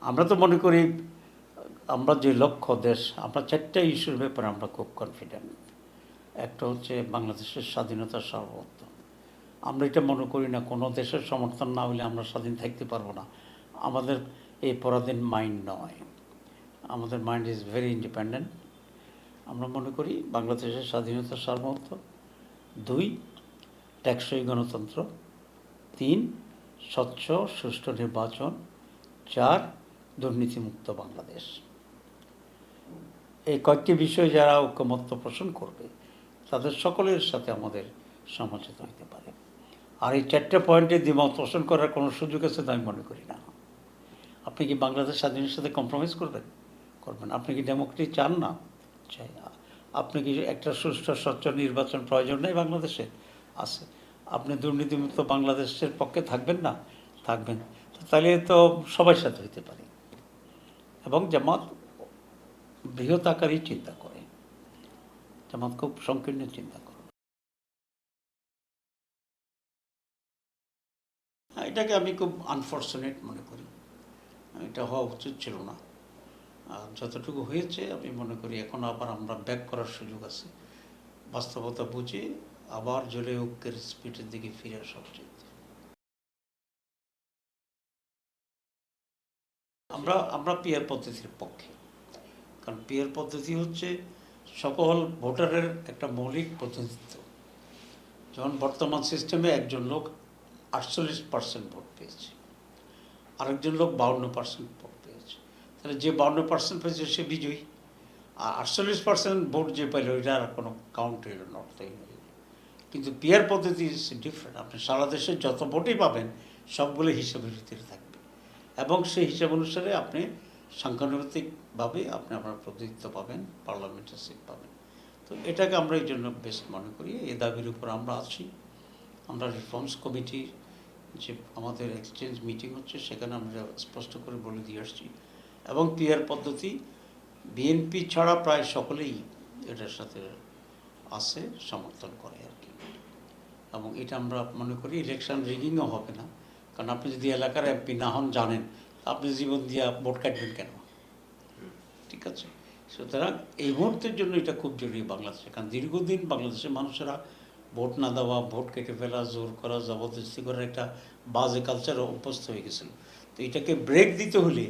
আমরা তো মনে করি আমরা যে লক্ষ্য দেশ, আমরা 4টা ইস্যুর ব্যাপারে আমরা খুব কনফিডেন্ট। একটা হচ্ছে বাংলাদেশের স্বাধীনতা, সার্বভৌমত্ব। আমরা এটা মনে করি না কোনো দেশের সমর্থন না হলে আমরা স্বাধীন থাকতে পারবো না। আমাদের এই পরাধীন মাইন্ড নয়, আমাদের মাইন্ড ইজ ভেরি ইন্ডিপেন্ডেন্ট। আমরা মনে করি বাংলাদেশের স্বাধীনতা, সার্বভৌমত্ব। 2, টেকসই গণতন্ত্র। 3, স্বচ্ছ সুষ্ঠু নির্বাচন। 4, দুর্নীতিমুক্ত বাংলাদেশ। এই কয়েকটি বিষয়ে যারা ঐকমত্য পোষণ করবে তাদের সকলের সাথে আমাদের সমঝোতা হতে পারে। আর এই 4টে পয়েন্টে দ্বিমত পোষণ করার কোনো সুযোগ আছে তো আমি মনে করি না। আপনি কি বাংলাদেশ স্বাধীনের সাথে কম্প্রোমাইজ করবেন? করবেন। আপনি কি ডেমোক্রেসি চান না? চাই। আপনি কি একটা সুষ্ঠু স্বচ্ছ নির্বাচন প্রয়োজন নেই বাংলাদেশে? আছে। আপনি দুর্নীতিমুক্ত বাংলাদেশের পক্ষে থাকবেন না? থাকবেন। তাহলে তো সবার সাথে হইতে পারে। এবং জামাত বৃহৎ আকারেই চিন্তা করে, জামাত খুব সংকীর্ণ চিন্তা করে। এটাকে আমি খুব আনফর্চুনেট মনে করি। এটা হওয়া উচিত ছিল না। আর যতটুকু হয়েছে আমি মনে করি এখন আবার আমরা ব্যাক করার সুযোগ আছে। বাস্তবতা বুঝে আবার জলে ঐক্যের স্পিডের দিকে ফিরে আসা উচিত। আমরা পিয়ার পদ্ধতির পক্ষে। কারণ পিয়ার পদ্ধতি হচ্ছে সকল ভোটারের একটা মৌলিক প্রতিনিধিত্ব। যেমন বর্তমান সিস্টেমে একজন লোক 48% ভোট পেয়েছে, আরেকজন লোক 52% ভোট পেয়েছে। তাহলে যে 52% পেয়েছে সে বিজয়ী, আর 48% ভোট যে পাইল ওইটা আর কোনো কাউন্ট হইল না, অর্থহীন হইল। কিন্তু পিয়ার পদ্ধতি ইজ ডিফারেন্ট। আপনি সারা দেশে যত ভোটই পাবেন সবগুলো হিসাবের ভিতরে থাকবে, এবং সেই হিসাব অনুসারে আপনি সংখ্যানুপাতিকভাবে আপনি আপনার প্রতিনিধিত্ব পাবেন, পার্লামেন্টের সিট পাবেন। তো এটাকে আমরা এই জন্য বেস্ট মনে করি। এই দাবির উপর আমরা আছি। আমরা রিফর্মস কমিটির যে আমাদের এক্সচেঞ্জ মিটিং হচ্ছে সেখানে আমরা স্পষ্ট করে বলে দিয়ে আসছি, এবং পিয়ার পদ্ধতি বিএনপি ছাড়া প্রায় সকলেই এটার সাথে আছে, সমর্থন করে আর কি। এবং এটা আমরা মনে করি ইলেকশন রিগিংও হবে না। কারণ আপনি যদি এলাকার এমপি না হন জানেন, আপনি জীবন দিয়ে ভোট কাটবেন কেন? ঠিক আছে। সুতরাং এই মুহূর্তের জন্য এটা খুব জরুরি বাংলাদেশে। কারণ দীর্ঘদিন বাংলাদেশের মানুষেরা ভোট না দেওয়া, ভোট কেটে ফেলা, জোর করা, জবরদস্তি করার একটা বাজে কালচার অভ্যস্ত হয়ে গেছিল। তো এটাকে ব্রেক দিতে হলে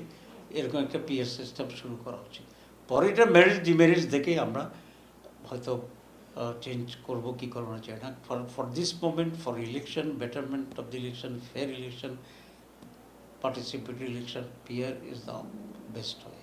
এরকম একটা পিএস সিস্টেম শুরু করা উচিত। পরে এটা মেরিট ডিমেরিটস দেখে আমরা হয়তো চেঞ্জ করবো কি করবো না চাই না। For this moment, for election, betterment of the election, fair election, participatory election, peer is the best way.